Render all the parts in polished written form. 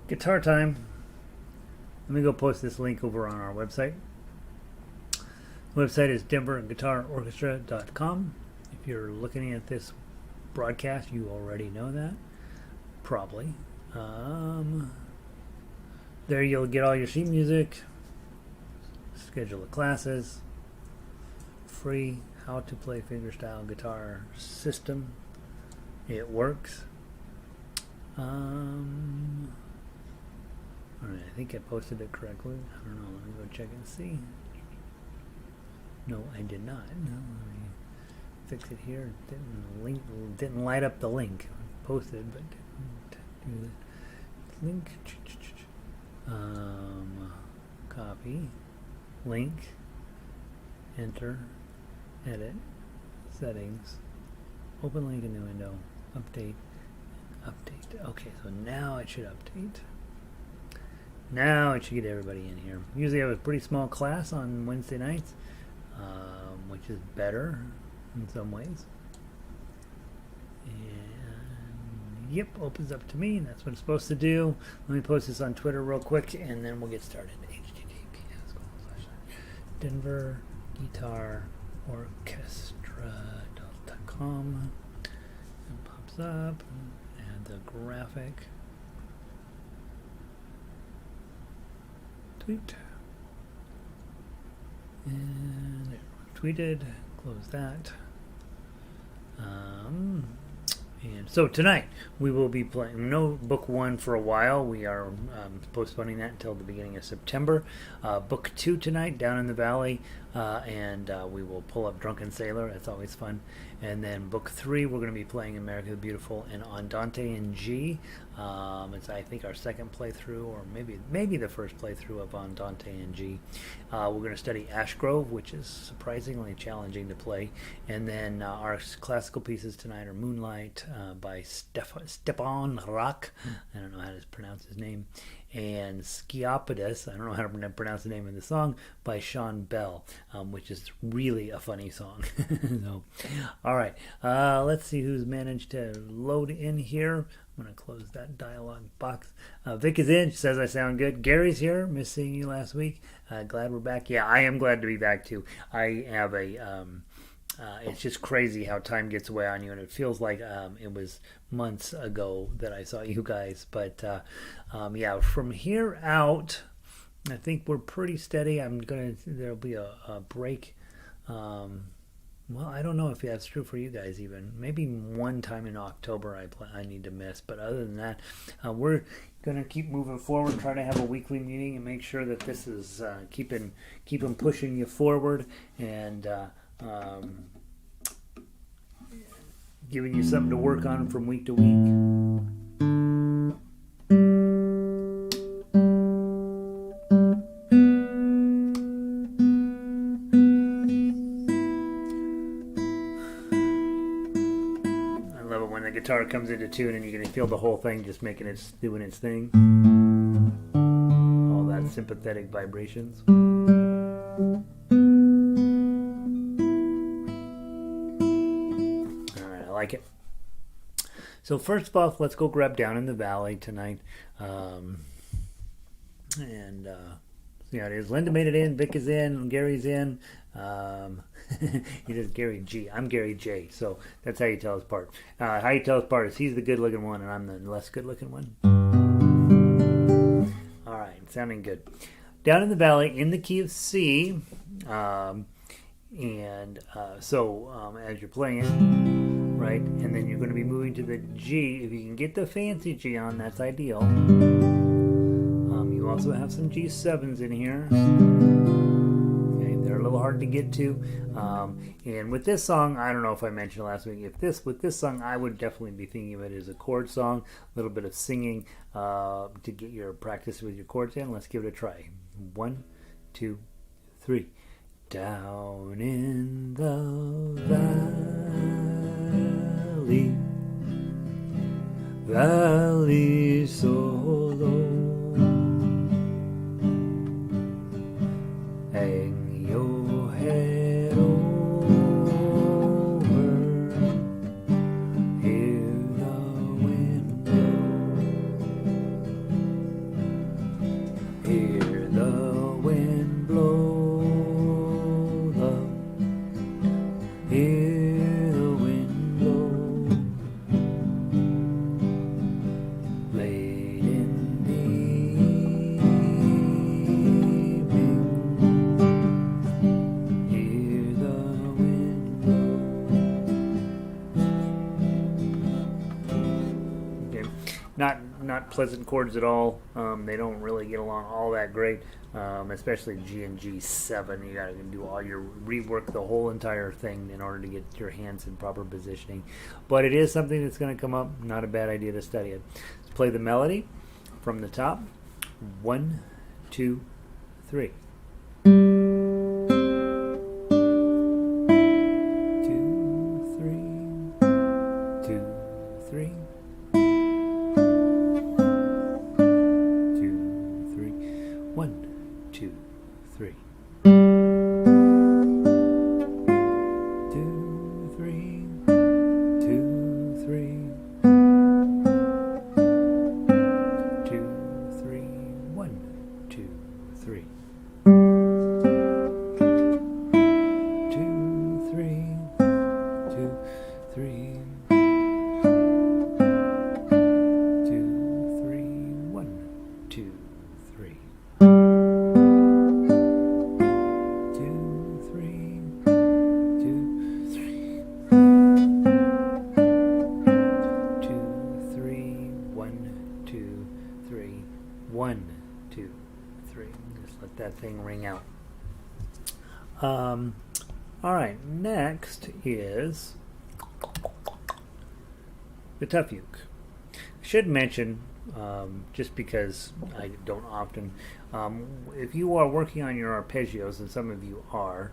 Guitar time. Let me go post this link over on our website. The website is denverguitarorchestra.com. If you're looking at this broadcast, you already know that. Probably. There you'll get all your sheet music, schedule of classes, free how to play fingerstyle guitar system. It works. Alright, I think I posted it correctly. I don't know. Let me go check and see. No, I did not. No, let me fix it here. Didn't light up the link. Posted, but didn't do the link. Copy. Link. Enter. Edit. Settings. Open link in new window. Update. Update. Okay, so now it should update. Now it should get everybody in here. Usually I have a pretty small class on Wednesday nights, which is better in some ways. And yep, opens up to me, and that's what it's supposed to do. Let me post this on Twitter real quick, and then we'll get started. Denver Guitar Orchestra.com. It pops up. Add the graphic. Tweet. And tweeted. Close that. And so tonight we will be playing no book 1 for a while. We are postponing that until the beginning of September. Book 2 tonight, Down in the Valley, and we will pull up Drunken Sailor. That's always fun. And then book 3, we're going to be playing America the Beautiful and Andante in G. It's I think our second playthrough, or maybe the first playthrough of Andante in G. We're going to study Ash Grove, which is surprisingly challenging to play. And then our classical pieces tonight are Moonlight by Stepán Rak. I don't know how to pronounce his name. And Sciapodus, I don't know how to pronounce the name of the song, by Shawn, which is really a funny song. So, all right, let's see who's managed to load in here. I'm going to close that dialog box. Vic is in. She says I sound good. Gary's here. Missed seeing you last week. Glad we're back. Yeah, I am glad to be back too. I have a... it's just crazy how time gets away on you, and it feels like it was months ago that I saw you guys. But yeah, from here out, I think we're pretty steady. There'll be a break. Well, I don't know if that's true for you guys even. Maybe one time in October I need to miss. But other than that, we're going to keep moving forward, try to have a weekly meeting and make sure that this is keeping pushing you forward and giving you something to work on from week to week. Guitar comes into tune and you can feel the whole thing just doing its thing. All that sympathetic vibrations. Alright, I like it. So first off, let's go grab Down in the Valley tonight. See how it is. Linda made it in, Vic is in, Gary's in. He does Gary G. I'm Gary J. So that's how you tell us apart. How you tell us apart is he's the good looking one and I'm the less good looking one. Alright, sounding good. Down in the Valley in the key of C. So as you're playing it, right, and then you're going to be moving to the G. If you can get the fancy G on, that's ideal. You also have some G7s in here. They're a little hard to get to, and with this song, I don't know if I mentioned last week. With this song, I would definitely be thinking of it as a chord song, a little bit of singing to get your practice with your chords in. Let's give it a try. 1, 2, 3. Down in the valley so low. Hang your head over, hear the wind blow. not pleasant chords at all. They don't really get along all that great, especially G and G7. You got to do all your rework the whole entire thing in order to get your hands in proper positioning. But it is something that's going to come up. Not a bad idea to study it. Let's play the melody from the top. 1, 2, 3. 1, 2, 3. Just let that thing ring out. All right, next is the tough uke. I should mention, just because I don't often, if you are working on your arpeggios, and some of you are,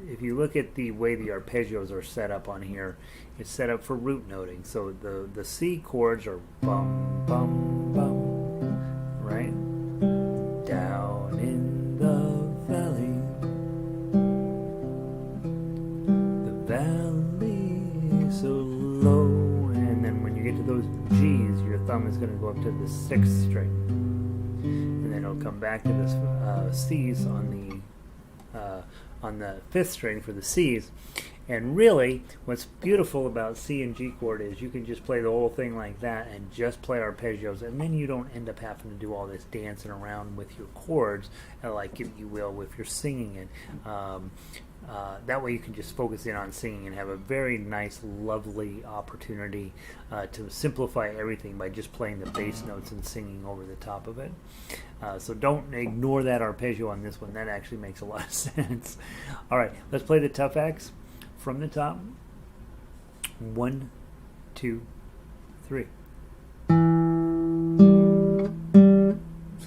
if you look at the way the arpeggios are set up on here, it's set up for root noting. So the C chords are bum, bum, bum, right? Down in the valley, the valley so low. And then when you get to those G's, your thumb is going to go up to the 6th string. And then it'll come back to the C's on the 5th string for the C's. And really, what's beautiful about C and G chord is you can just play the whole thing like that and just play arpeggios, and then you don't end up having to do all this dancing around with your chords like you will if you're singing it. That way you can just focus in on singing and have a very nice, lovely opportunity to simplify everything by just playing the bass notes and singing over the top of it. So don't ignore that arpeggio on this one. That actually makes a lot of sense. All right, let's play the tough X from the top. 1, 2, 3.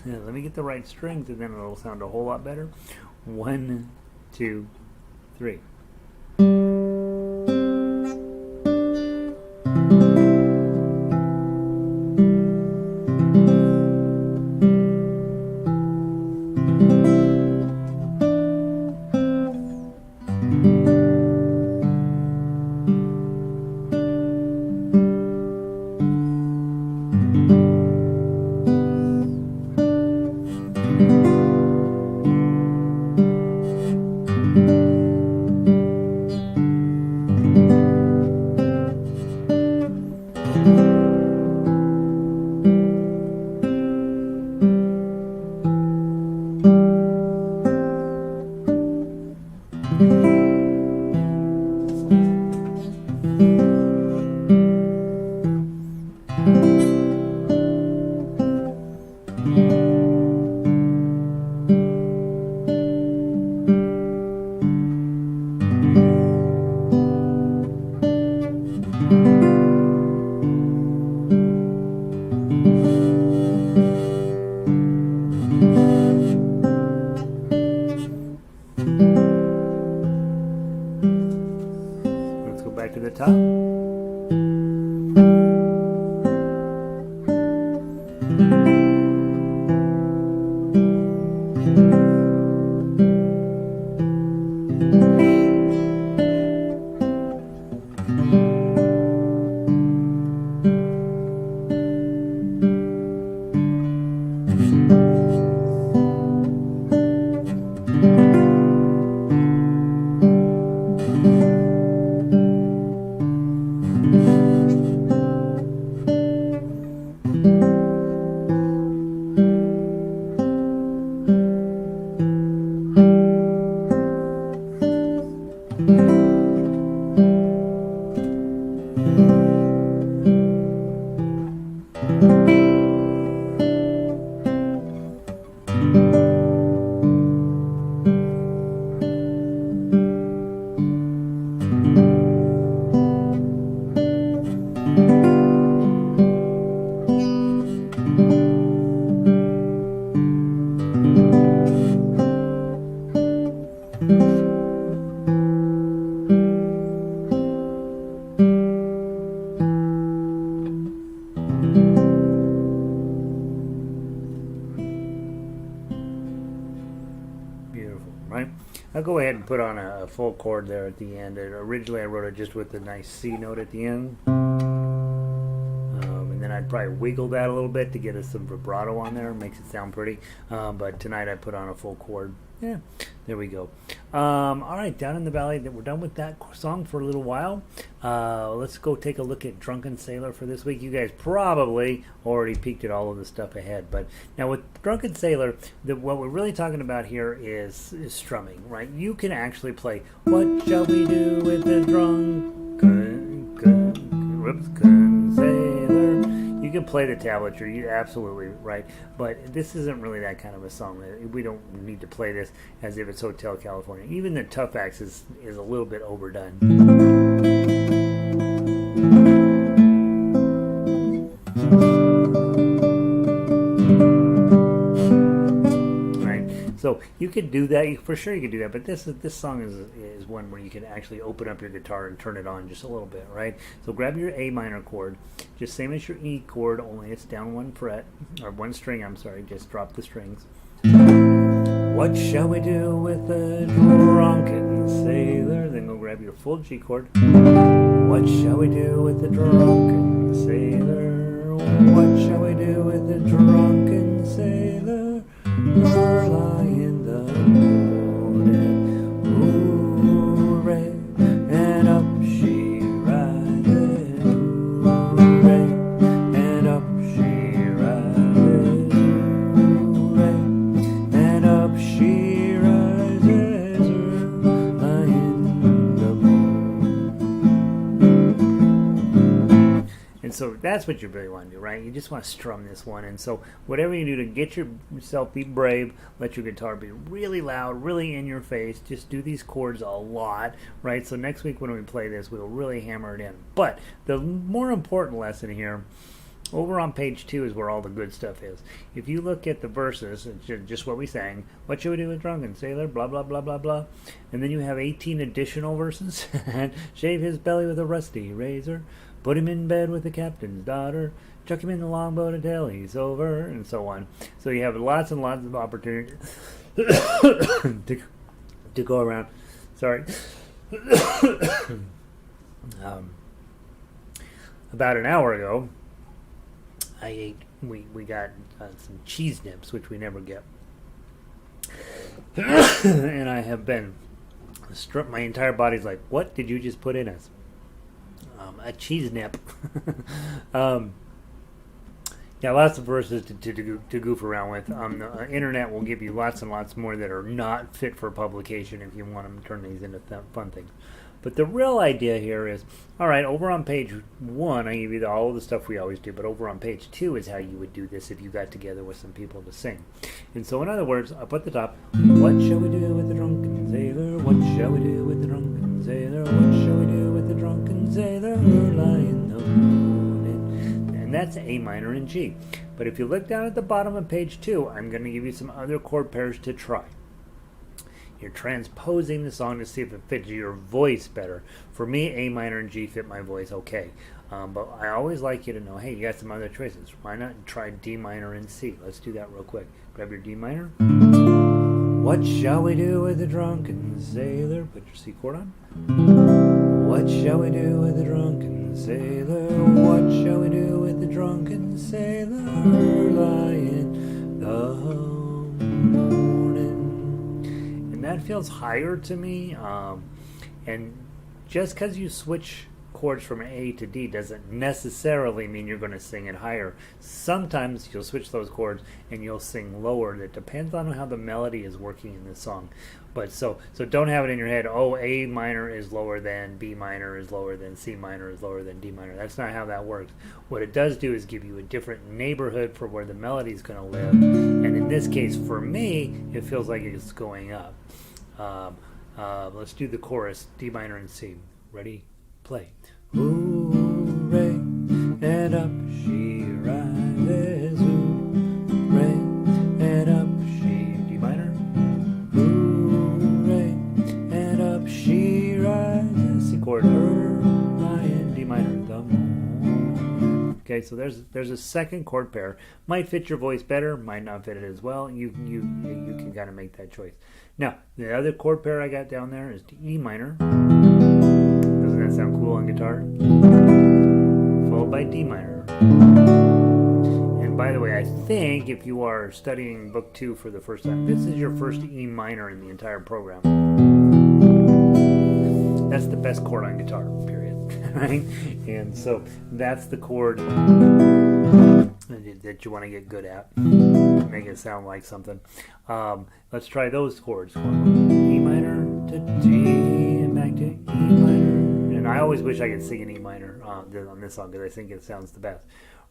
Let me get the right strings, and then it'll sound a whole lot better. 1, 2, 3. I'll go ahead and put on a full chord there at the end. Originally I wrote it just with a nice C note at the end. And then I'd probably wiggle that a little bit to get us some vibrato on there. Makes it sound pretty. But tonight I put on a full chord. Yeah, there we go. All right, Down in the Valley, we're done with that song for a little while. Let's go take a look at Drunken Sailor for this week. You guys probably already peeked at all of the stuff ahead. But now with Drunken Sailor, what we're really talking about here is strumming, right? You can actually play, what shall we do with the drunken sailor? You can play the tablature, you're absolutely right, but this isn't really that kind of a song. We don't need to play this as if it's Hotel California. Even the tough axe is a little bit overdone. So you could do that, for sure you could do that, but this song is one where you can actually open up your guitar and turn it on just a little bit, right? So grab your A minor chord, just same as your E chord, only it's down one fret, or one string, I'm sorry, just drop the strings. What shall we do with the drunken sailor? Then go grab your full G chord. What shall we do with the drunken sailor? What shall we do with the drunken sailor? Lie in the morning, hooray, and up she rises, hooray, and up she rises, hooray, and up she rises, early in the morning. And so that's what you really want to do, right? You just want to strum this one. And so whatever you do to get yourself, be brave, let your guitar be really loud, really in your face. Just do these chords a lot, right? So next week when we play this, we'll really hammer it in. But the more important lesson here, over on page 2 is where all the good stuff is. If you look at the verses, it's just what we sang. What should we do with Drunken Sailor? Blah, blah, blah, blah, blah. And then you have 18 additional verses. Shave his belly with a rusty razor. Put him in bed with the captain's daughter. Chuck him in the longboat until he's over, and so on. So you have lots and lots of opportunities to go around. Sorry. About an hour ago, we got some cheese nips, which we never get. And I have been struck. My entire body's like, what did you just put in us? A cheese nip. Yeah, lots of verses to goof around with. The internet will give you lots and lots more that are not fit for publication if you want them to turn these into fun things. But the real idea here is, all right, over on page 1, I give you all of the stuff we always do, but over on page 2 is how you would do this if you got together with some people to sing. And so in other words, up at the top, what shall we do with the drunken sailor? What shall we do with the drunken sailor? What shall we do with the drunken sailor? Lie in the morning. And that's A minor and G. But if you look down at the bottom of page 2, I'm going to give you some other chord pairs to try. You're transposing the song to see if it fits your voice better. For me, A minor and G fit my voice okay. But I always like you to know, hey, you got some other choices. Why not try D minor and C? Let's do that real quick. Grab your D minor. What shall we do with the drunken sailor? Put your C chord on. What shall we do with the drunken sailor? What shall we do with the drunken sailor? Lie in the morning. And that feels higher to me. And just because you switch chords from A to D doesn't necessarily mean you're going to sing it higher. Sometimes you'll switch those chords and you'll sing lower. That depends on how the melody is working in the song. But so don't have it in your head, oh, A minor is lower than B minor is lower than C minor is lower than D minor. That's not how that works. What it does do is give you a different neighborhood for where the melody is going to live. And in this case, for me, it feels like it's going up. Let's do the chorus, D minor and C. Ready? Play. Hooray, and up she rises. Hooray, and up she, D minor. Hooray, and up she rises. C chord, her, lion, D minor, the moon. Okay, so there's a second chord pair. Might fit your voice better, might not fit it as well. You can kind of make that choice. Now, the other chord pair I got down there is the E minor. Doesn't that sound cool on guitar? Followed by D minor. And by the way, I think if you are studying Book 2 for the first time, this is your first E minor in the entire program. That's the best chord on guitar, period. Right? And so that's the chord that you want to get good at. Make it sound like something. Let's try those chords. E minor to D and back to E minor. And I always wish I could sing an E minor on this song because I think it sounds the best.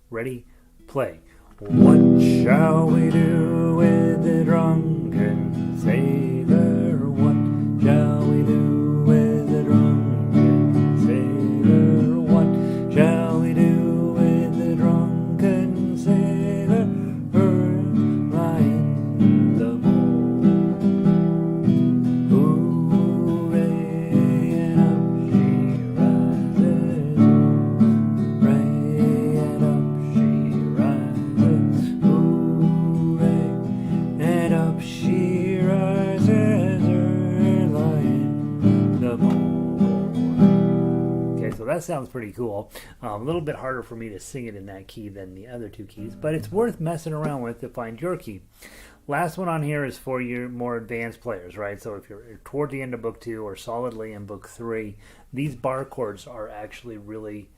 Ready? Play. What shall we do with the drunken sailor? What shall we do with the drunken sailor? What shall we do with the drunken sailor? Lying the moon. Hooray, and up she rises. Hooray, and up she rises. Hooray, and up she rises. Lying the moon. Okay, so that sounds pretty cool. A little bit harder for me to sing it in that key than the other two keys, but it's worth messing around with to find your key. Last one on here is for your more advanced players, right? So if you're toward the end of Book 2 or solidly in Book 3, these bar chords are actually really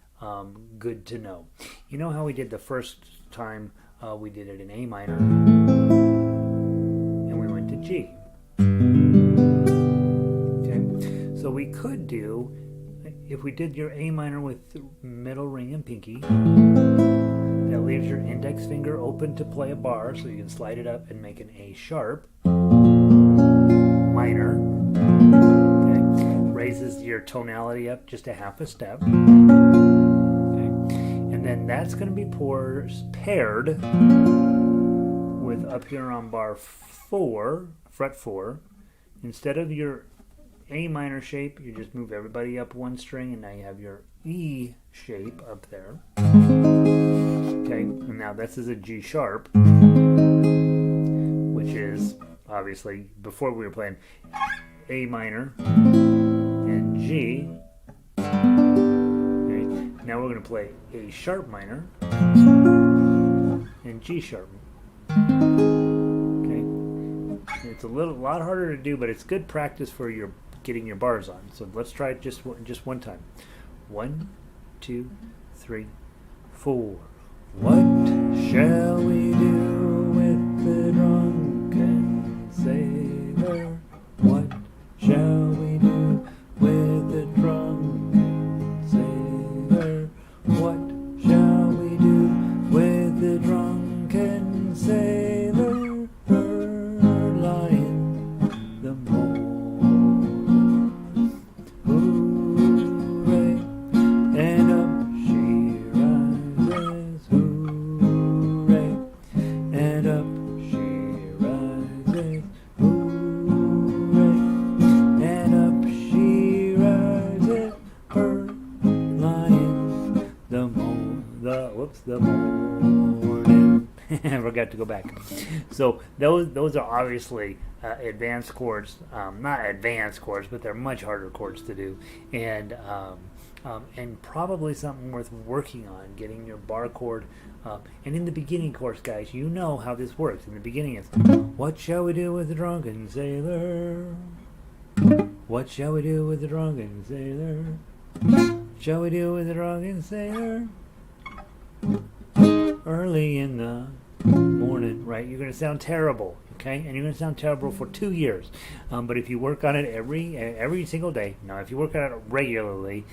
good to know. You know how we did the first time we did it in A minor, and we went to G. Okay, so we could do, if we did your A minor with the middle ring and pinky, that leaves your index finger open to play a bar, so you can slide it up and make an A sharp minor. Okay. Raises your tonality up just a half a step. Okay. And then that's going to be paired with up here on bar 4, fret 4. Instead of your A minor shape, you just move everybody up one string, and now you have your E shape up there. Okay, and now this is a G sharp, which is obviously, before we were playing A minor and G. Okay, now we're going to play A sharp minor and G sharp. Okay, it's a lot harder to do, but it's good practice for your getting your bars on. So let's try it just one time. 1, 2, 3, 4. What shall we do with the drunken sailor? What shall we do with the drunken sailor? What shall we do with the drunken sailor? Lying the moon. Hooray, and up she rises. Hooray, and up she rises. Hooray, and up she rises. Her lying the morning. I forgot to go back. So those are obviously advanced chords. Not advanced chords, but they're much harder chords to do, and probably something worth working on, getting your bar chord. And in the beginning course, guys, you know how this works. In the beginning, it's what shall we do with the drunken sailor? What shall we do with the drunken sailor? Shall we do with the Drunken Sailor? Early in the morning, right? You're going to sound terrible, okay? And you're going to sound terrible for 2 years. But if you work on it every single day, now if you work on it regularly,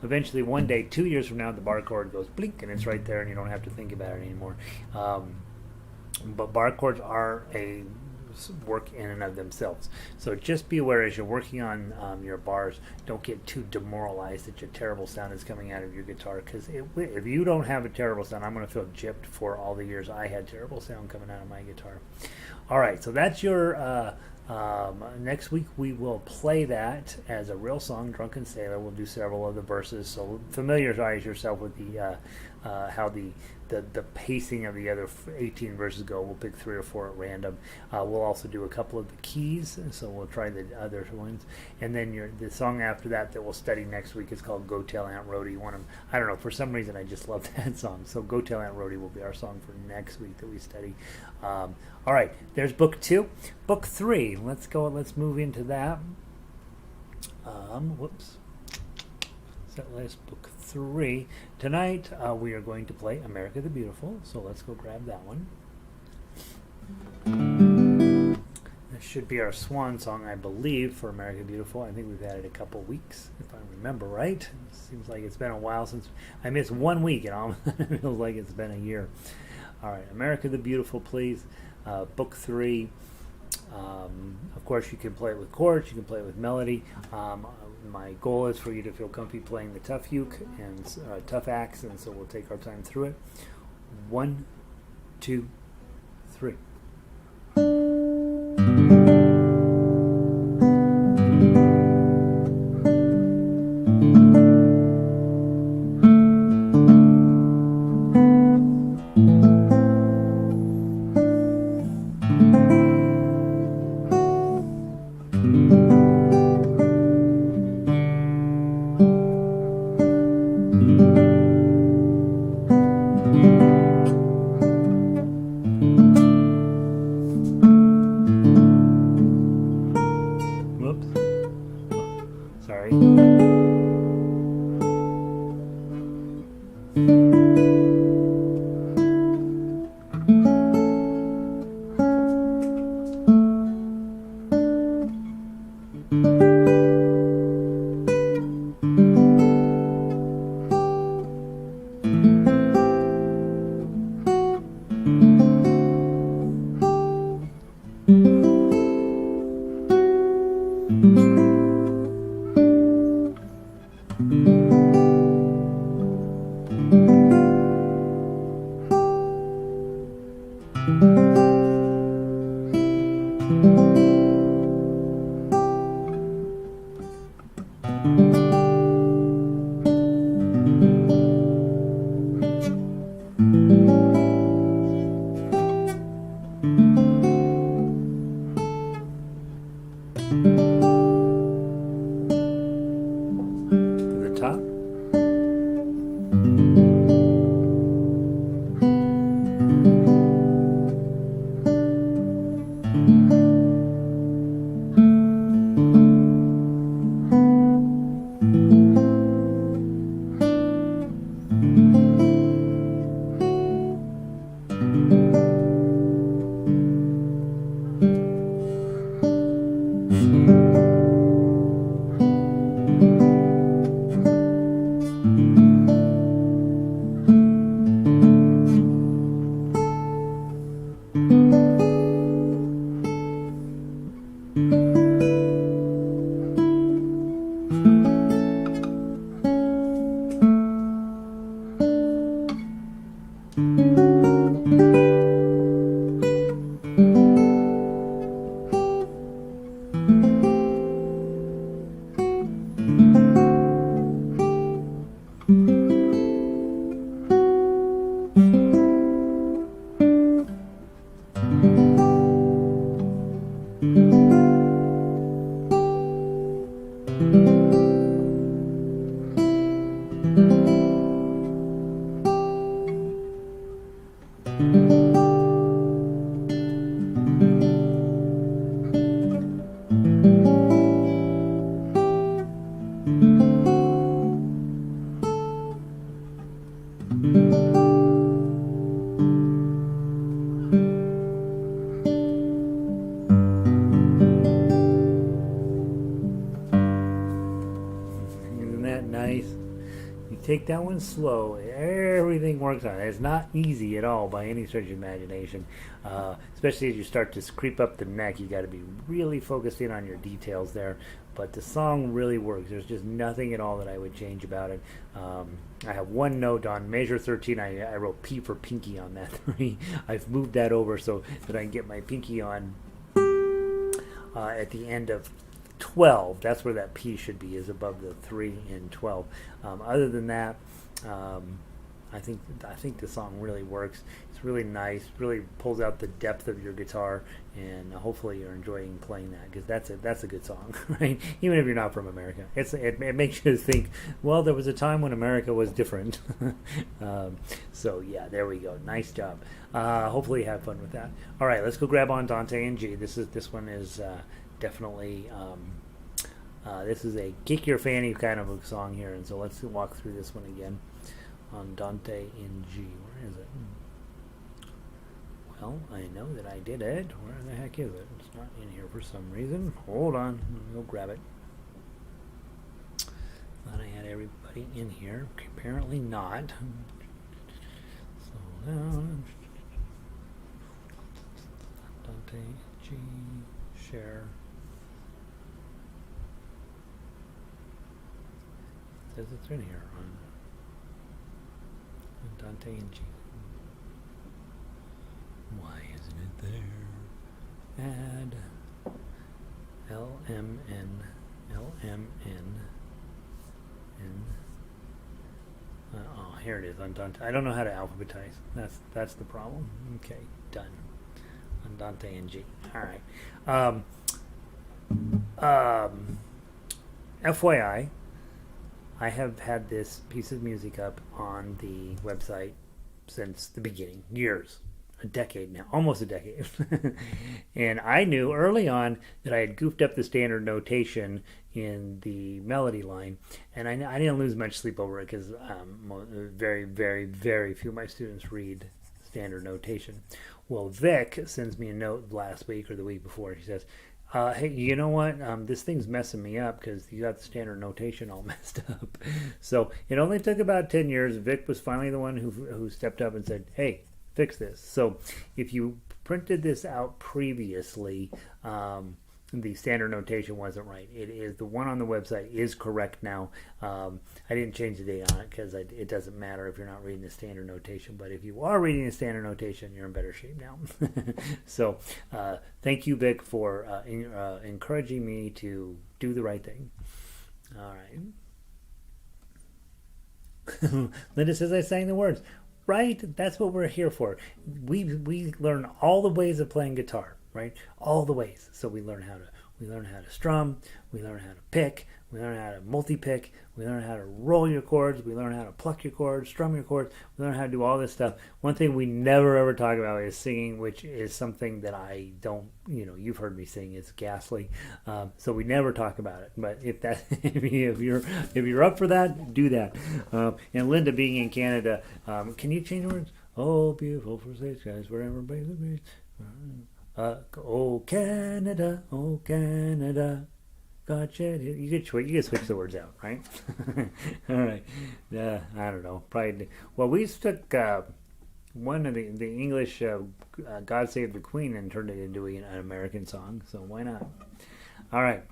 eventually one day, 2 years from now, the bar chord goes blink and it's right there, and you don't have to think about it anymore. But bar chords are a work in and of themselves. So just be aware as you're working on your bars, don't get too demoralized that your terrible sound is coming out of your guitar, because if you don't have a terrible sound, I'm going to feel gypped for all the years I had terrible sound coming out of my guitar. All right, so that's your next week we will play that as a real song, Drunken Sailor. We'll do several of the verses, so familiarize yourself with the how the pacing of the other 18 verses go. We'll pick 3 or 4 at random. We'll also do a couple of the keys, so we'll try the other ones. And then the song after that we'll study next week is called Go Tell Aunt Rhody. I don't know, for some reason I just love that song. So Go Tell Aunt Rhody will be our song for next week that we study. All right, there's book 2. Book 3, let's move into that. Whoops. That last book 3. Tonight we are going to play America the Beautiful, so let's go grab that one. This should be our swan song, I believe, for America the Beautiful. I think we've had it a couple weeks, if I remember right. It seems like it's been a while since I missed 1 week, and it feels like it's been a year. All right, America the Beautiful, please. Book 3. Of course, you can play it with chords, you can play it with melody. My goal is for you to feel comfy playing the tough uke and tough axe, and so we'll take our time through it. 1, 2, 3. take that one slow. Everything works on it. It's not easy at all by any stretch of imagination. Especially as you start to creep up the neck, you got to be really focused in on your details there. But the song really works. There's just nothing at all that I would change about it. I have one note on measure 13. I wrote P for pinky on that 3. I've moved that over so that I can get my pinky on at the end of 12. That's where that P should be, is above the 3 in 12. Other than that, I think the song really works. It's really nice, really pulls out the depth of your guitar, and hopefully you're enjoying playing that, because that's a good song, right? Even if you're not from America, it makes you think, well, there was a time when America was different. So yeah, there we go. Nice job. Hopefully you have fun with that. All right, let's go grab Andante in G. This one is definitely. This is a kick your fanny kind of a song here, and so let's walk through this one again. Andante in G. Where is it? Well, I know that I did it. Where the heck is it? It's not in here for some reason. Hold on. Let me go grab it. Thought I had everybody in here. Apparently not. So now, Andante G. Share. It says it's in here. Andante in G. Why isn't it there? Add LMN oh, here it is. Andante. I don't know how to alphabetize. That's the problem. Okay, done. Andante in G. All right. FYI. I have had this piece of music up on the website since the beginning, years, a decade now, almost a decade. And I knew early on that I had goofed up the standard notation in the melody line, and I didn't lose much sleep over it, because very, very, very few of my students read standard notation. Well, Vic sends me a note last week or the week before. She says, hey, you know what? This thing's messing me up because you got the standard notation all messed up. So it only took about 10 years. Vic was finally the one who stepped up and said, hey, fix this. So if you printed this out previously, the standard notation wasn't right. It is, the one on the website is correct now. I didn't change the date on it because it doesn't matter if you're not reading the standard notation. But if you are reading the standard notation, you're in better shape now. So thank you, Vic, for encouraging me to do the right thing. All right. Linda says I sang the words. Right? That's what we're here for. We learn all the ways of playing guitar. Right, all the ways. So we learn how to strum, we learn how to pick, we learn how to multi-pick, we learn how to roll your chords, we learn how to pluck your chords, strum your chords, we learn how to do all this stuff. One thing we never ever talk about is singing, which is something that I don't, you've heard me sing, it's ghastly. So we never talk about it. But if you're up for that, do that. And Linda, being in Canada, can you change the words? Oh, beautiful for stage guys, wherever everybody's the beach. Oh Canada, God shed. You could switch the words out, right? All right. I don't know. Probably. Well, we took one of the English "God Save the Queen" and turned it into an American song. So why not? All right.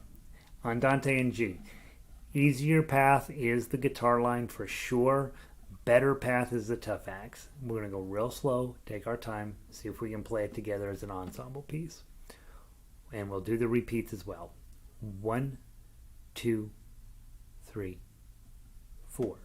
Andante in G. Easier path is the guitar line for sure. Better path is the tough axe. We're going to go real slow, take our time, see if we can play it together as an ensemble piece. And we'll do the repeats as well. 1, 2, 3, 4.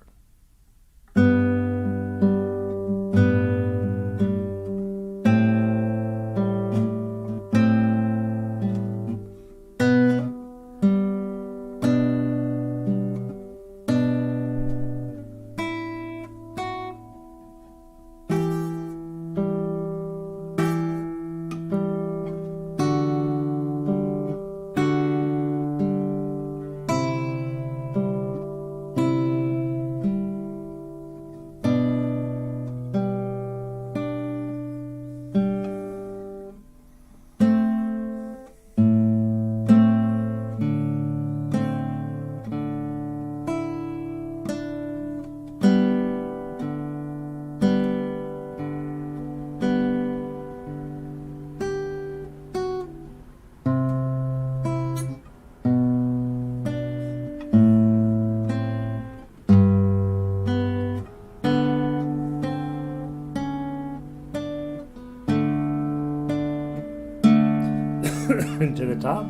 to the top.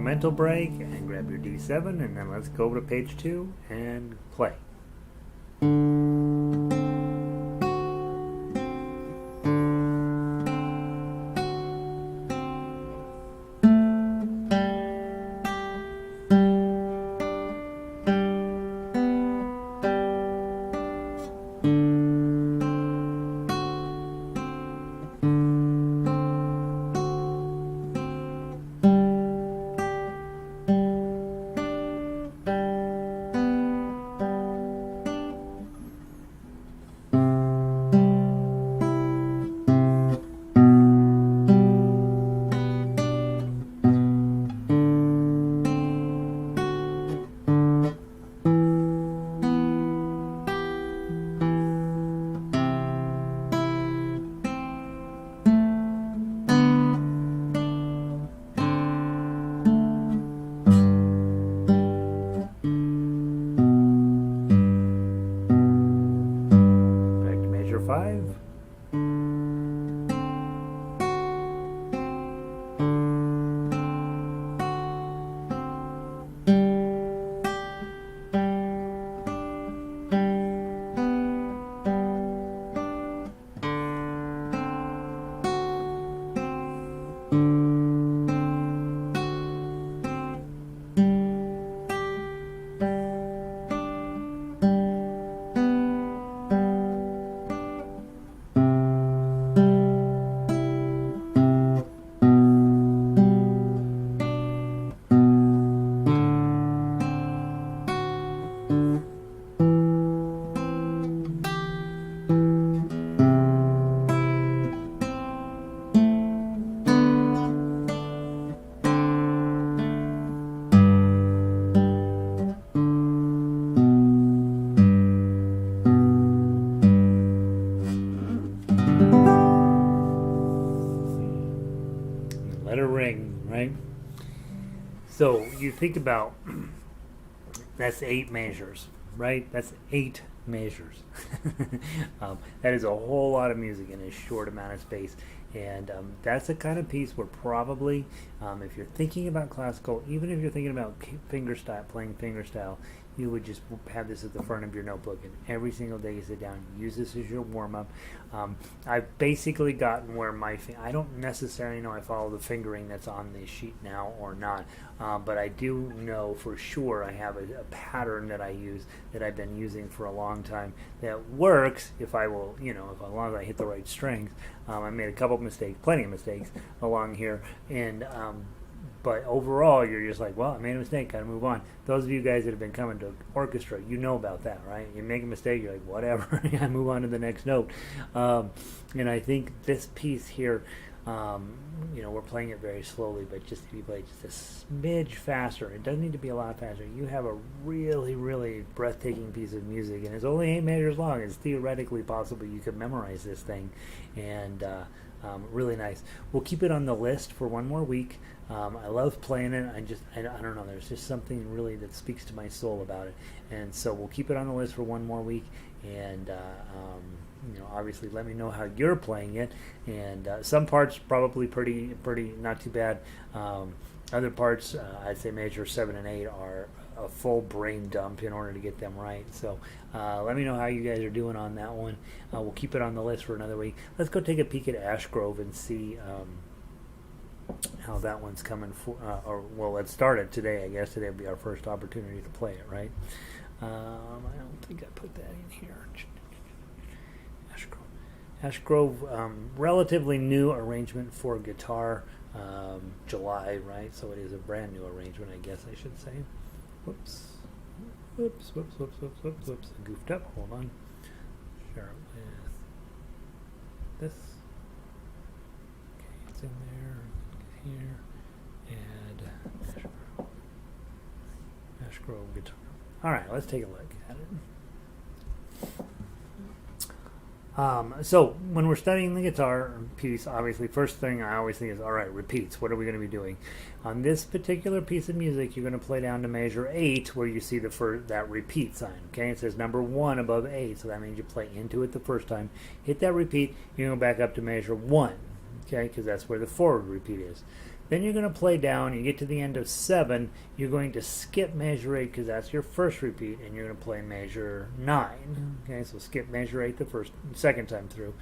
Mental break and grab your D7, and then let's go to page 2 and play. So you think about, that's 8 measures, right? That's 8 measures. That is a whole lot of music in a short amount of space. And that's the kind of piece where probably, if you're thinking about classical, even if you're thinking about playing fingerstyle, you would just have this at the front of your notebook, and every single day you sit down, use this as your warm-up. I've basically gotten where I don't necessarily know I follow the fingering that's on the sheet now or not, but I do know for sure I have a pattern that I use, that I've been using for a long time, that works if I will, as long as I hit the right strings. I made a couple of mistakes, plenty of mistakes along here, and but overall, you're just like, well, I made a mistake, gotta move on. Those of you guys that have been coming to orchestra, you know about that, right? You make a mistake, you're like, whatever, I move on to the next note. And I think this piece here, we're playing it very slowly, but just if you play just a smidge faster, it doesn't need to be a lot faster, you have a really, really breathtaking piece of music, and it's only 8 measures long. It's theoretically possible you could memorize this thing, and really nice. We'll keep it on the list for one more week. I love playing it. I don't know, there's just something really that speaks to my soul about it, and so we'll keep it on the list for one more week, and obviously let me know how you're playing it, and some parts probably pretty not too bad. Other parts, I'd say measure 7 and 8 are a full brain dump in order to get them right. So let me know how you guys are doing on that one. We'll keep it on the list for another week. Let's go take a peek at Ash Grove and see how that one's coming for, well, let's start it today. I guess today will be our first opportunity to play it, right? I don't think I put that in here. Ash Grove. Ash Grove, relatively new arrangement for guitar, July, right? So it is a brand new arrangement, I guess I should say. Whoops. Whoops. I goofed up. Hold on. Share it with this. Okay, it's in there. Here. Add Ash Grove guitar. All right, let's take a look at it. So when we're studying the guitar piece, obviously, first thing I always think is, all right, repeats. What are we going to be doing? On this particular piece of music, you're going to play down to measure 8, where you see that repeat sign. Okay, it says number 1 above 8, so that means you play into it the first time. Hit that repeat, you go back up to measure 1, okay, because that's where the forward repeat is. Then you're going to play down, you get to the end of 7, you're going to skip measure 8 because that's your first repeat, and you're going to play measure 9. Okay, so skip measure 8 the second time through.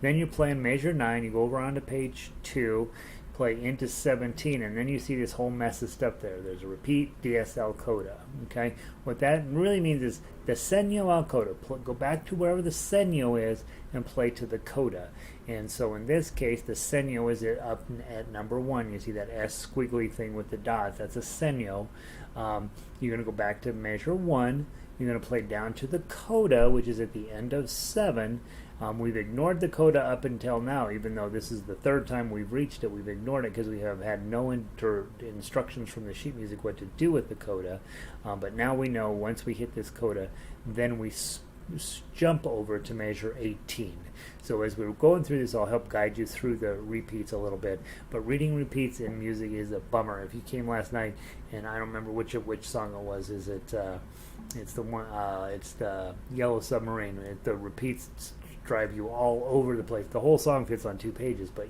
Then you play measure 9, you go over onto page 2, play into 17, and then you see this whole mess of stuff there. There's a repeat, DSL coda. Okay, what that really means is the segno al coda. Go back to wherever the segno is and play to the coda. And so in this case, the segno is up at number 1. You see that S squiggly thing with the dots. That's a segno. You're going to go back to measure 1. You're going to play down to the coda, which is at the end of 7. We've ignored the coda up until now, even though this is the third time we've reached it. We've ignored it because we have had no instructions from the sheet music what to do with the coda. But now we know once we hit this coda, then we jump over to measure 18. So as we're going through this, I'll help guide you through the repeats a little bit. But reading repeats in music is a bummer. If you came last night, and I don't remember which song it was, is it? It's the one. It's the Yellow Submarine. The repeats drive you all over the place. The whole song fits on 2 pages, but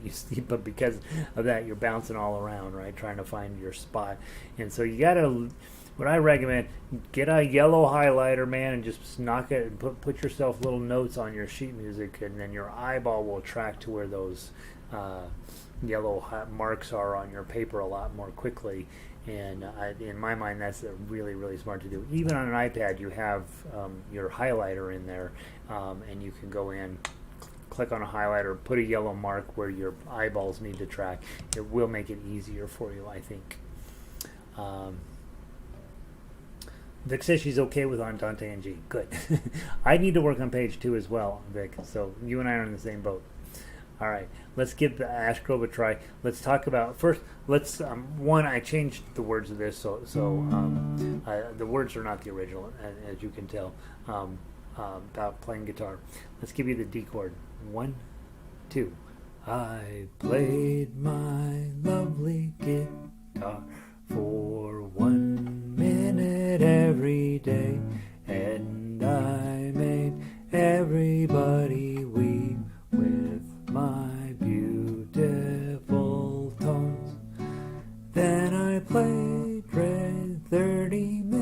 because of that, you're bouncing all around, right, trying to find your spot. And so you gotta. What I recommend, get a yellow highlighter, man, and just knock it and put yourself little notes on your sheet music, and then your eyeball will track to where those yellow marks are on your paper a lot more quickly. And in my mind, that's really, really smart to do. Even on an iPad, you have your highlighter in there, and you can go in, click on a highlighter, put a yellow mark where your eyeballs need to track. It will make it easier for you, I think. Vic says she's okay with Andante and G. Good. I need to work on page 2 as well, Vic. So you and I are in the same boat. All right. Let's give the Ash Grove a try. Let's talk about first. Let's one. I changed the words of this, so the words are not the original, as you can tell. About playing guitar. Let's give you the D chord. 1, 2. I played my lovely guitar for 1 minute every day, and I made everybody weep with my beautiful tones. Then I played 30 minutes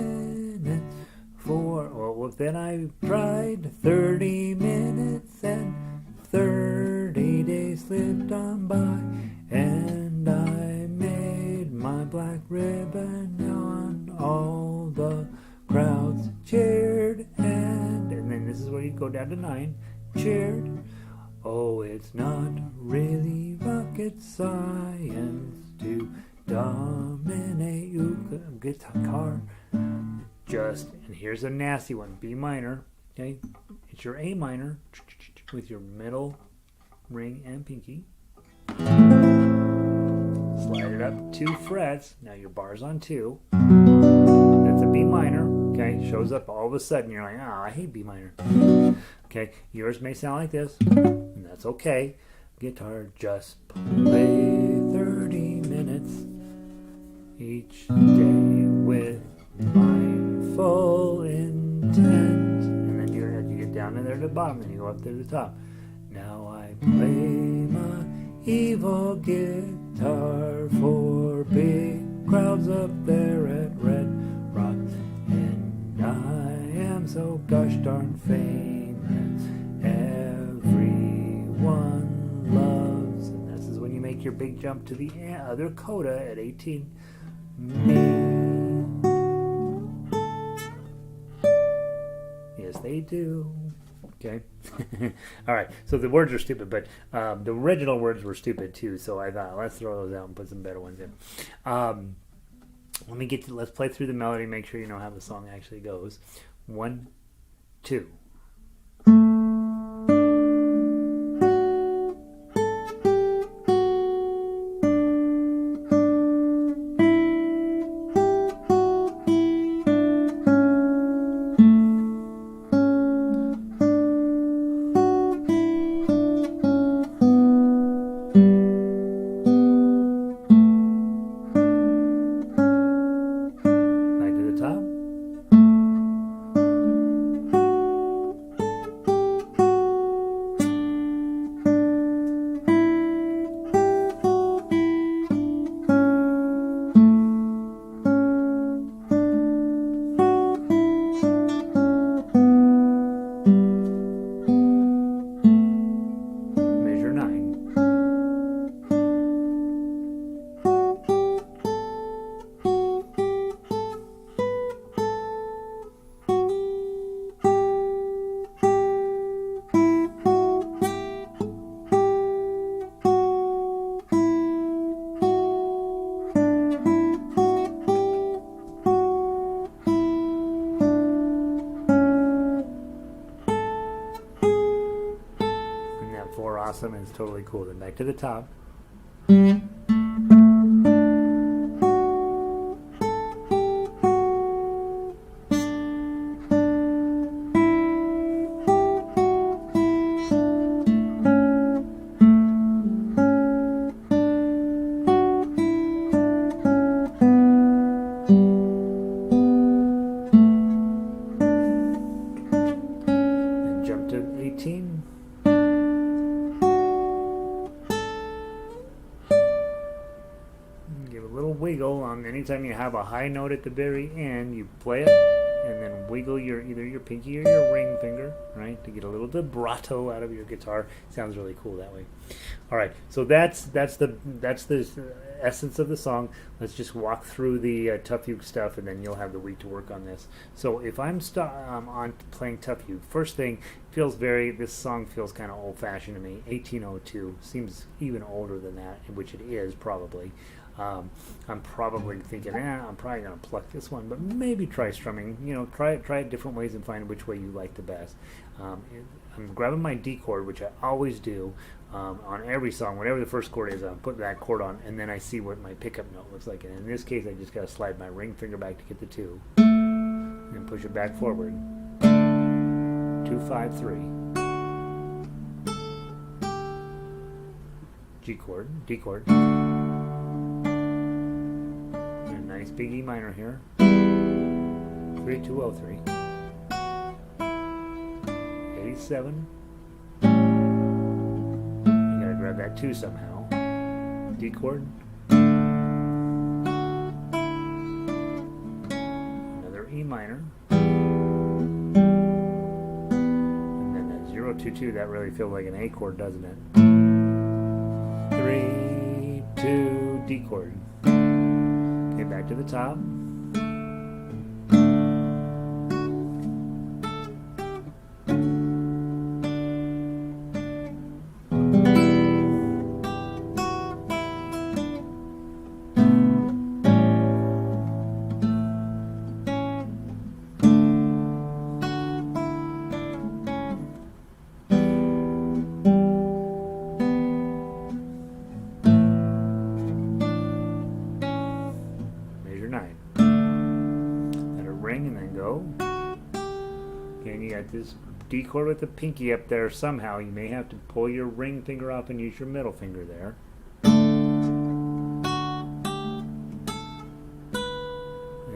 then I tried 30 minutes, and 30 days slipped on by, and I made my black ribbon on. All the crowds cheered, and then this is where you go down to 9. Cheered. Oh, it's not really rocket science to dominate guitar. And here's a nasty one, B minor. Okay, it's your A minor with your middle ring and pinky. Slide it up 2 frets. Now your bar's on 2. That's a B minor. Okay, shows up all of a sudden. You're like, I hate B minor. Okay, yours may sound like this, and that's okay. Guitar, just play 30 minutes each day with mindful intent. And then you get down to there to the bottom, and you go up to the top. Now I play my evil guitar for big crowds up there at Red Rock. I'm so gosh darn famous. Everyone loves. And this is when you make your big jump to the other coda at 18. Me. Yes, they do. Okay. All right. So the words are stupid, but the original words were stupid too. So I thought, let's throw those out and put some better ones in. Let's play through the melody. Make sure you know how the song actually goes. 1, 2. Awesome, and it's totally cool. Then back to the top. And jump to 18. Wiggle on anytime you have a high note at the very end, you play it and then wiggle either your pinky or your ring finger, right, to get a little vibrato out of your guitar. Sounds really cool that way. All right, so that's the essence of the song. Let's just walk through the Tough Fugue stuff, and then you'll have the week to work on this. So if I'm on playing Tough Fugue, first thing, this song feels kind of old-fashioned to me. 1802 seems even older than that, which it is probably. I'm probably thinking, I'm probably going to pluck this one, but maybe try strumming. Try it different ways and find which way you like the best. I'm grabbing my D chord, which I always do on every song. Whatever the first chord is, I'll put that chord on, and then I see what my pickup note looks like. And in this case, I just got to slide my ring finger back to get the 2, and push it back forward. 2, 5, 3. G chord, D chord. Nice big E minor here. 3, 2, 0, 3. 87. You gotta grab that 2 somehow. D chord. Another E minor. And then that 0, 2, 2, that really feels like an A chord, doesn't it? 3, 2, D chord. Back to the top. This D chord with the pinky up there somehow. You may have to pull your ring finger off and use your middle finger there. And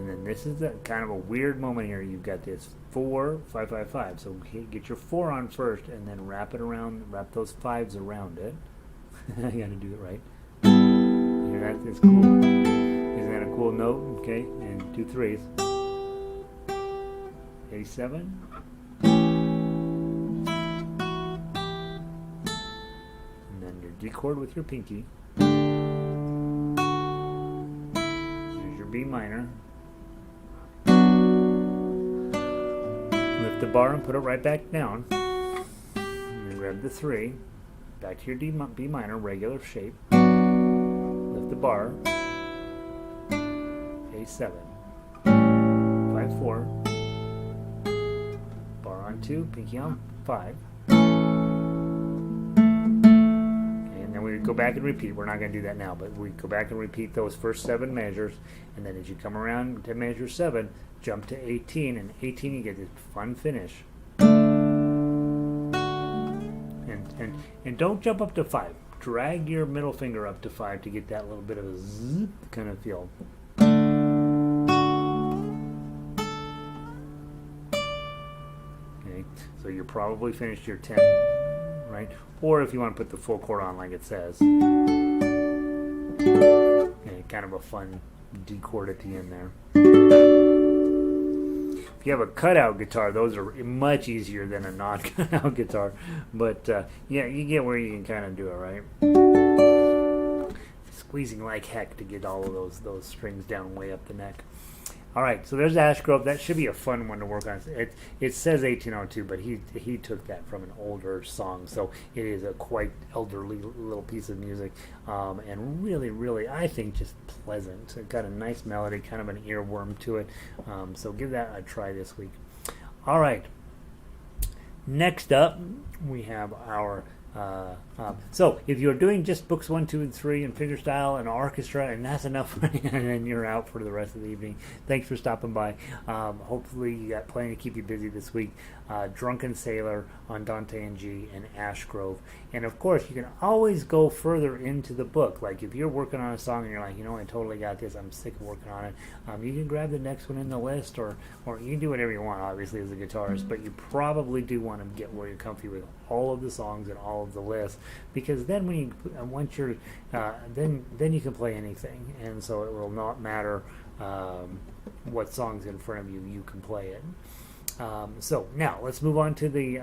then this is kind of a weird moment here. You've got this 4, 5, 5, 5. So get your 4 on first and then wrap those 5s around it. I gotta do it right. Here, that's cool. Isn't that a cool note? Okay, and 2 3s. A7. And then your D chord with your pinky. There's your B minor. Lift the bar and put it right back down. And then grab the 3. Back to your B minor, regular shape. Lift the bar. A7. 5-4. Bar on 2, pinky on 5. And then we would go back and repeat. We're not going to do that now, but we go back and repeat those first 7 measures. And then as you come around to measure 7, jump to 18. And 18 you get this fun finish. And don't jump up to 5. Drag your middle finger up to 5 to get that little bit of a zzz kind of feel. Okay, so you're probably finished your 10, right? Or if you want to put the full chord on like it says. Okay, kind of a fun D chord at the end there. If you have a cutout guitar, those are much easier than a non-cutout guitar. But yeah, you get where you can kind of do it, right? Squeezing like heck to get all of those strings down way up the neck. All right, so there's Ash Grove. That should be a fun one to work on. It says 1802, but he took that from an older song, so it is a quite elderly little piece of music, and really, really, I think just pleasant. It got a nice melody, kind of an earworm to it. So give that a try this week. All right. Next up, we have our. So if you're doing just books 1, 2, and 3 and fingerstyle and orchestra, and that's enough for you, and then you're out for the rest of the evening. Thanks for stopping by. Hopefully you got plenty to keep you busy this week. Drunken Sailor, Andante in G, and Ash Grove. And of course, you can always go further into the book. Like if you're working on a song and you're like, I totally got this, I'm sick of working on it. You can grab the next one in the list, or you can do whatever you want, obviously, as a guitarist, but you probably do want to get where you're comfy with all of the songs and all of the lists, because then once you're then you can play anything, and so it will not matter what songs in front of you, you can play it. So now let's move on to the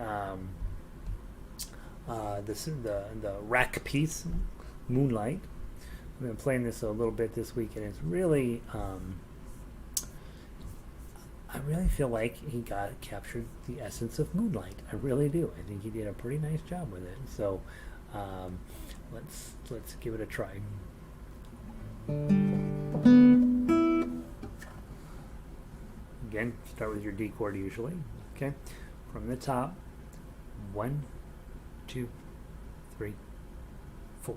Rak piece, Moonlight. I've been playing this a little bit this week, and it's really I really feel like he captured the essence of Moonlight. I really do. I think he did a pretty nice job with it. So let's give it a try. Again, start with your D chord usually. Okay, from the top. 1, 2, 3, 4.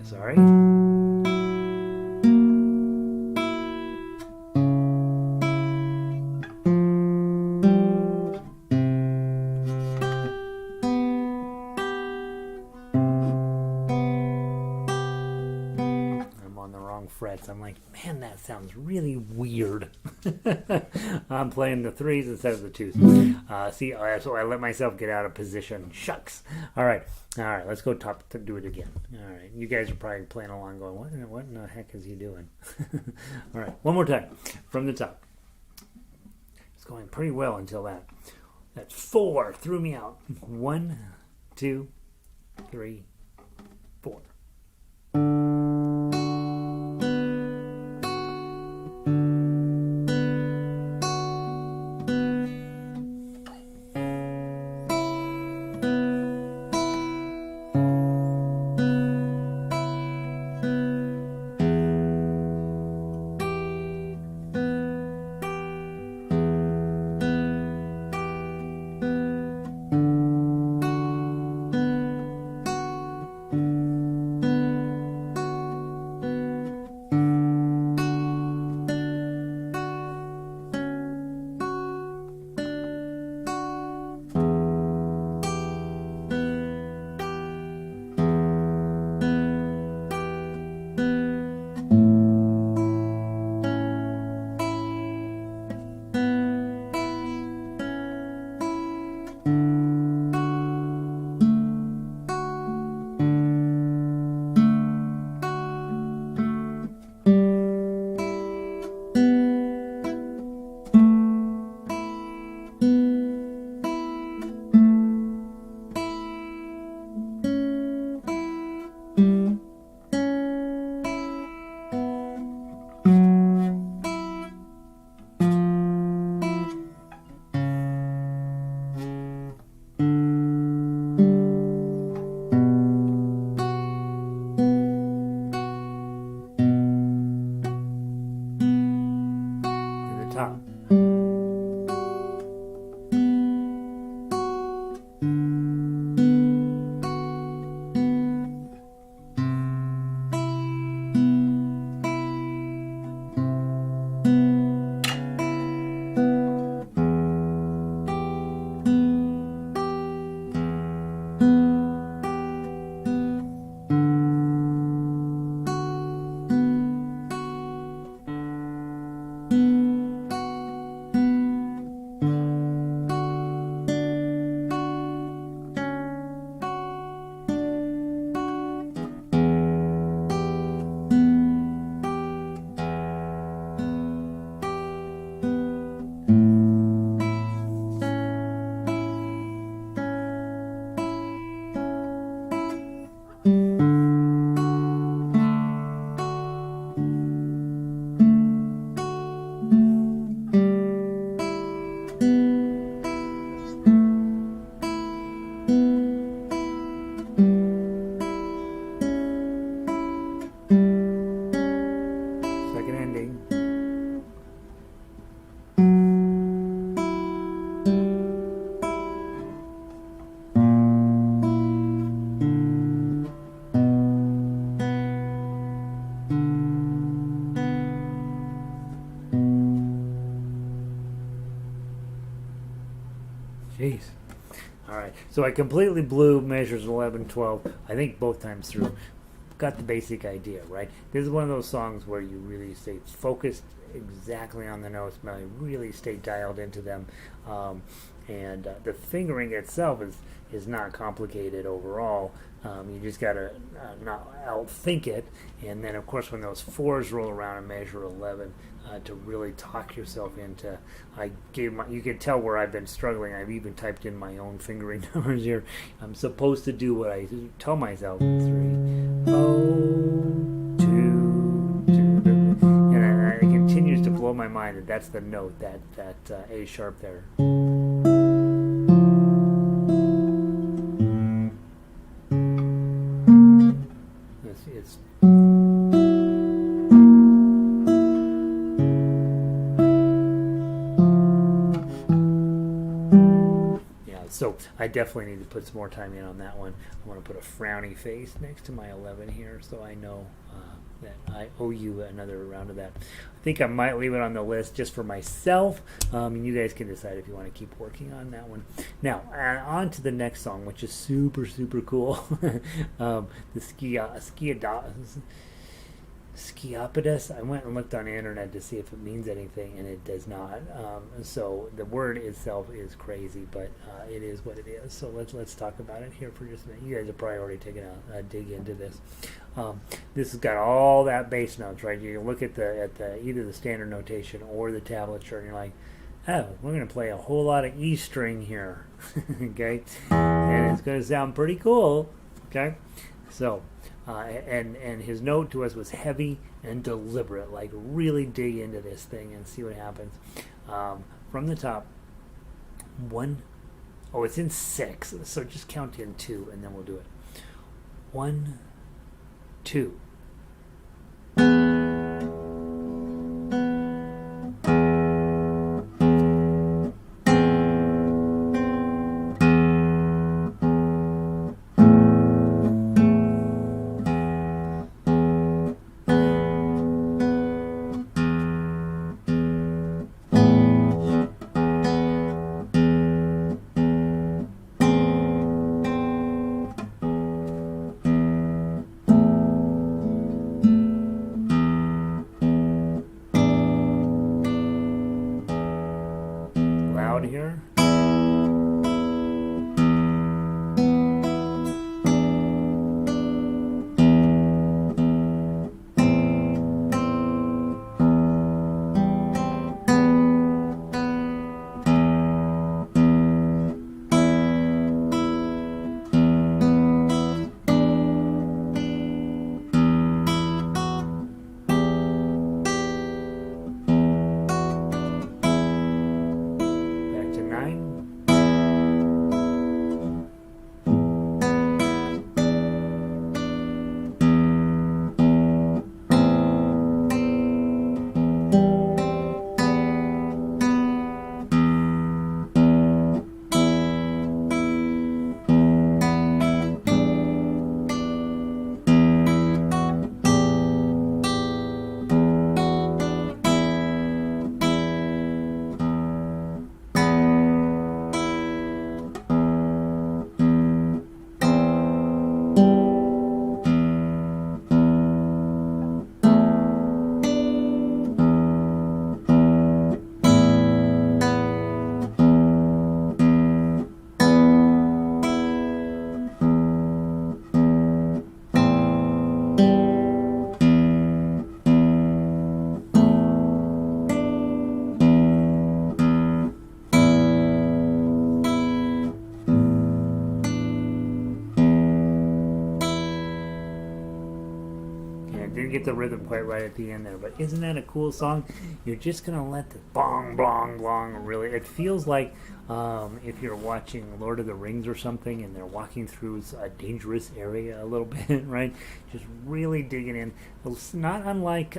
Sorry. I'm on the wrong frets. I'm like, man, that sounds really weird. I'm playing the 3s instead of the 2s. See, so I let myself get out of position. Shucks. All right, let's go do it again. All right, you guys are probably playing along going, what in the heck is he doing? All right, one more time from the top. It's going pretty well until that. That 4 threw me out. 1, 2, 3, 4. Jeez. All right. So I completely blew measures 11, 12, I think both times through. Got the basic idea, right? This is one of those songs where you really stay focused exactly on the notes, really stay dialed into them. And the fingering itself is not complicated overall. You just got to not outthink it. And then, of course, when those 4s roll around in measure 11, to really talk yourself into, you can tell where I've been struggling. I've even typed in my own fingering numbers here. I'm supposed to do what I tell myself, 3, 0, 2, 2. And it continues to blow my mind that that's the note, that A sharp there. It's so I definitely need to put some more time in on that one. I want to put a frowny face next to my 11 here, so I know that I owe you another round of that. I think I might leave it on the list just for myself, and you guys can decide if you want to keep working on that one. Now, on to the next song, which is super, super cool. The Sciapodus. Sciapodus, I went and looked on the internet to see if it means anything, and it does not. So the word itself is crazy, but it is what it is. So let's talk about it here for just a minute. You guys are probably already taking a dig into this. This has got all that bass notes, right? You look at the either the standard notation or the tablature, and you're like, oh, we're going to play a whole lot of E string here, okay? And it's going to sound pretty cool, okay? So. And his note to us was heavy and deliberate, like really dig into this thing and see what happens. From the top, it's in 6, so just count in 2 and then we'll do it. 1, 2. Here. Get the rhythm quite right at the end there, but isn't that a cool song? You're just gonna let the bong bong bong really, it feels like if you're watching Lord of the Rings or something and they're walking through a dangerous area a little bit, right? Just really digging in. It's not unlike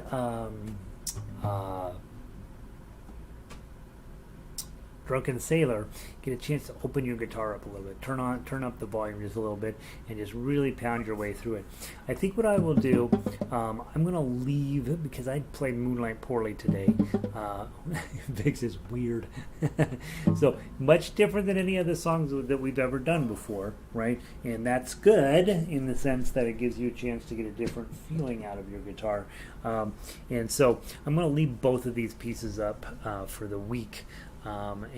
Drunken Sailor. Get a chance to open your guitar up a little bit, turn up the volume just a little bit, and just really pound your way through it. I think what I will do, I'm going to leave, because I played Moonlight poorly today. Vix is weird. So, much different than any other songs that we've ever done before, right? And that's good in the sense that it gives you a chance to get a different feeling out of your guitar. And so, I'm going to leave both of these pieces up for the week. What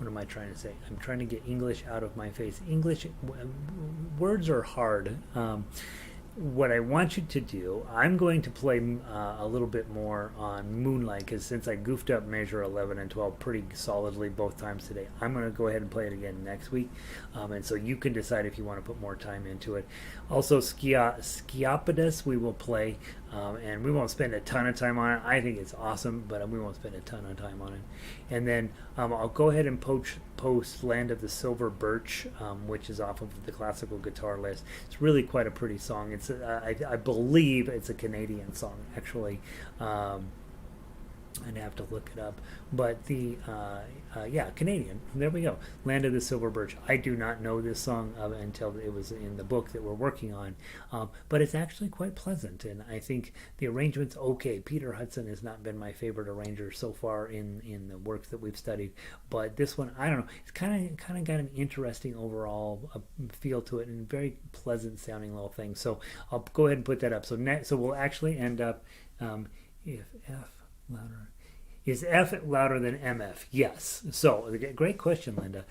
am I trying to say? I'm trying to get English out of my face. Words are hard. What I want you to do, I'm going to play a little bit more on Moonlight, because since I goofed up measure 11 and 12 pretty solidly both times today, I'm going to go ahead and play it again next week, and so you can decide if you want to put more time into it. Also, Sciapodus we will play, and we won't spend a ton of time on it. I think it's awesome, but we won't spend a ton of time on it. And then I'll go ahead and post Land of the Silver Birch, which is off of the classical guitar list. It's really quite a pretty song. It's I believe it's a Canadian song, actually. I'd have to look it up. But yeah, Canadian. There we go. Land of the Silver Birch. I do not know this song until it was in the book that we're working on. But it's actually quite pleasant. And I think the arrangement's okay. Peter Hudson has not been my favorite arranger so far in the works that we've studied. But this one, I don't know. It's kind of got an interesting overall feel to it and very pleasant sounding little thing. So I'll go ahead and put that up. So we'll actually end up if F louder. Is F louder than MF? Yes. So, great question, Linda.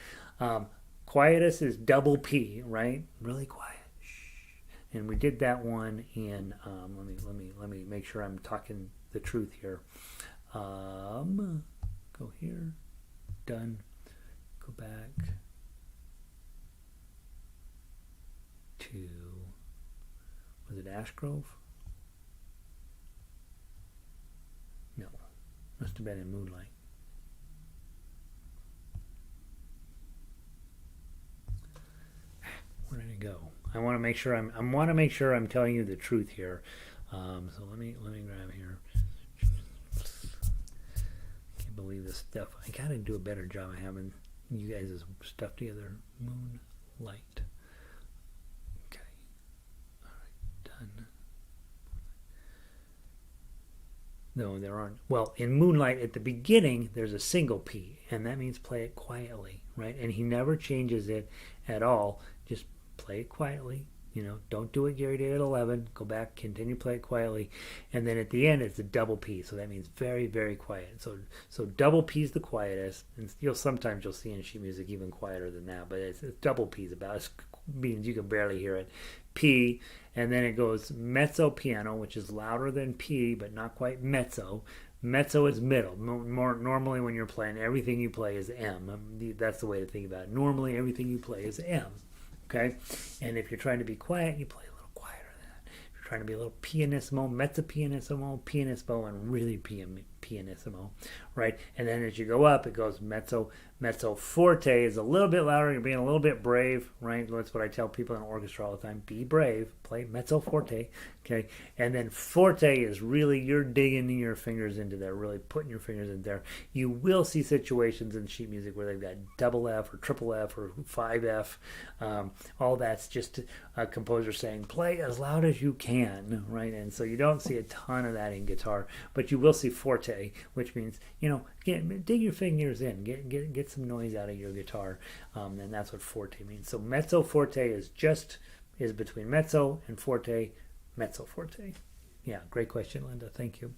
Quietus is double P, right? Really quiet. Shh. And we did that one in. Let me make sure I'm talking the truth here. Go here. Done. Go back to. Was it Ash Grove? No. Must have been in Moonlight. Where did it go? I want to make sure I'm telling you the truth here. So let me grab here. Can't believe this stuff. I gotta do a better job of having you guys' stuff together. Moonlight. Okay. All right. Done. No, there aren't. Well, in Moonlight, at the beginning, there's a single P, and that means play it quietly, right? And he never changes it at all. Just play it quietly. Don't do it Gary did at 11. Go back, continue play it quietly. And then at the end, it's a double P, so that means very, very quiet. So double P is the quietest, and sometimes you'll see in sheet music even quieter than that, but it's double P is about as means you can barely hear it. P, and then it goes mezzo piano, which is louder than P, but not quite mezzo. Mezzo is middle. Normally when you're playing, everything you play is M. That's the way to think about it. Normally everything you play is M. Okay? And if you're trying to be quiet, you play a little quieter than that. If you're trying to be a little pianissimo, mezzo pianissimo, pianissimo, and really pianissimo, right? And then as you go up, it goes mezzo forte is a little bit louder. You're being a little bit brave, right? That's what I tell people in orchestra all the time. Be brave. Play mezzo forte, okay? And then forte is really you're digging your fingers into there, really putting your fingers in there. You will see situations in sheet music where they've got double F or triple F or 5F. All that's just a composer saying play as loud as you can, right? And so you don't see a ton of that in guitar, but you will see forte, which means dig your fingers in, get some noise out of your guitar, and that's what forte means. So mezzo forte is between mezzo and forte, mezzo forte. Yeah, great question, Linda. Thank you.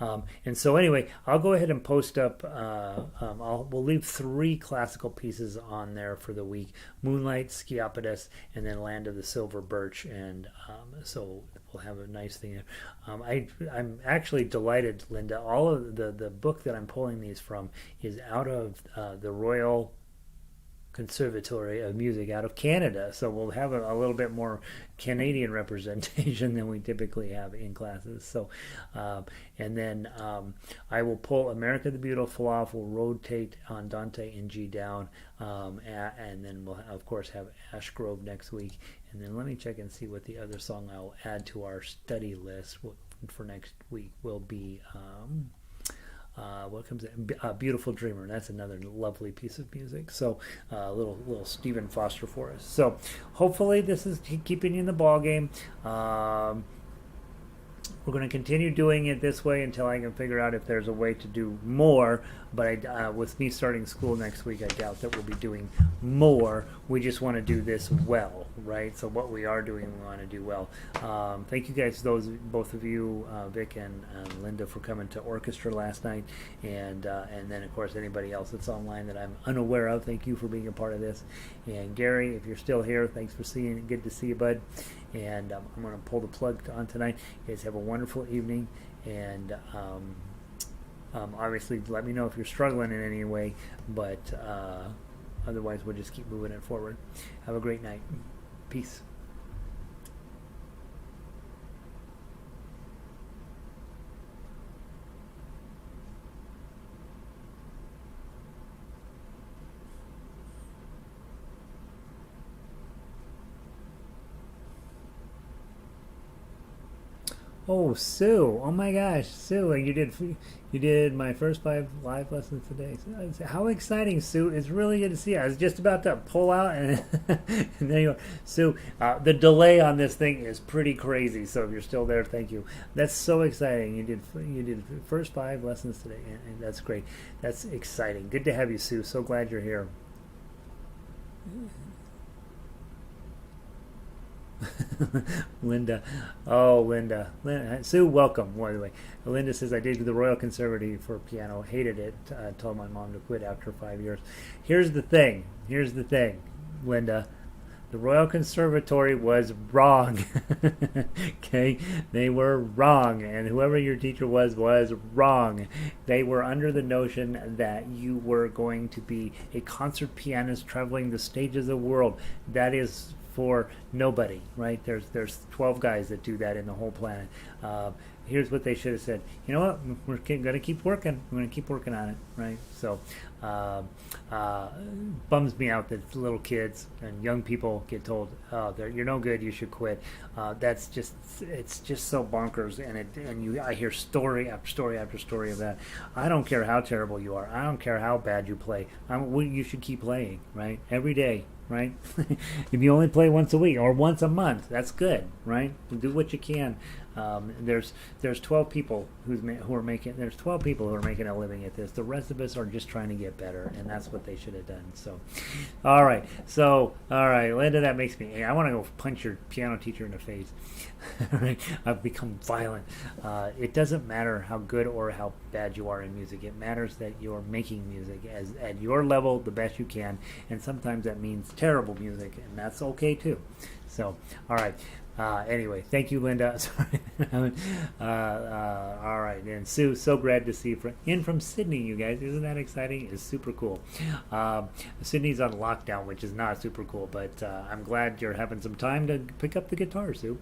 And so anyway, I'll go ahead and post up. We'll leave 3 classical pieces on there for the week: Moonlight, Sciapodus, and then Land of the Silver Birch. And so we'll have a nice thing there. I'm actually delighted, Linda. All of the book that I'm pulling these from is out of the Royal Conservatory of Music out of Canada, so we'll have a little bit more Canadian representation than we typically have in classes. So and then I will pull America the Beautiful off. We'll rotate Andante in G down, and then we'll of course have Ash Grove next week. And then let me check and see what the other song I'll add to our study list for next week will be. What comes in? Beautiful Dreamer. That's another lovely piece of music. So little Stephen Foster for us. So hopefully this is keeping you in the ball game. We're going to continue doing it this way until I can figure out if there's a way to do more. But with me starting school next week, I doubt that we'll be doing more. We just want to do this well, right? So what we are doing, we want to do well. Thank you guys, both of you, Vic and Linda, for coming to orchestra last night, and then of course anybody else that's online that I'm unaware of. Thank you for being a part of this. And Gary, if you're still here, thanks for seeing it. Good to see you, bud. And I'm going to pull the plug on tonight. You guys have a wonderful evening, and obviously let me know if you're struggling in any way, but otherwise we'll just keep moving it forward. Have a great night. Peace. Oh, Sue! Oh my gosh, Sue! You did my first 5 live lessons today. How exciting, Sue! It's really good to see you. I was just about to pull out, and, and there you are, Sue. The delay on this thing is pretty crazy. So if you're still there, thank you. That's so exciting. You did the first 5 lessons today, and that's great. That's exciting. Good to have you, Sue. So glad you're here. Linda. Oh, Linda. Sue, welcome, by the way. Linda says, I did the Royal Conservatory for piano. Hated it. Told my mom to quit after 5 years. Here's the thing, Linda. The Royal Conservatory was wrong. Okay? They were wrong. And whoever your teacher was wrong. They were under the notion that you were going to be a concert pianist traveling the stages of the world. That is for nobody, right? There's 12 guys that do that in the whole planet. Here's what they should have said. You know what? We're going to keep working. We're going to keep working on it, right? So, bums me out that little kids and young people get told, "Oh, you're no good. You should quit." It's just so bonkers. I hear story after story after story of that. I don't care how terrible you are. I don't care how bad you play. You should keep playing, right? Every day. Right? If you only play once a week or once a month, that's good, right? Do what you can. There's 12 people who are making a living at this. The rest of us are just trying to get better, and that's what they should have done. So, all right, Linda, that makes me. I want to go punch your piano teacher in the face. Right? I've become violent. It doesn't matter how good or how bad you are in music. It matters that you're making music at your level the best you can, and sometimes that means terrible music, and that's okay too. So, all right. Anyway, thank you, Linda. Sorry. All right, and Sue, so glad to see you in from Sydney, you guys. Isn't that exciting? It's super cool. Sydney's on lockdown, which is not super cool, but I'm glad you're having some time to pick up the guitar, Sue.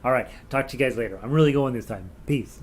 All right, talk to you guys later. I'm really going this time. Peace.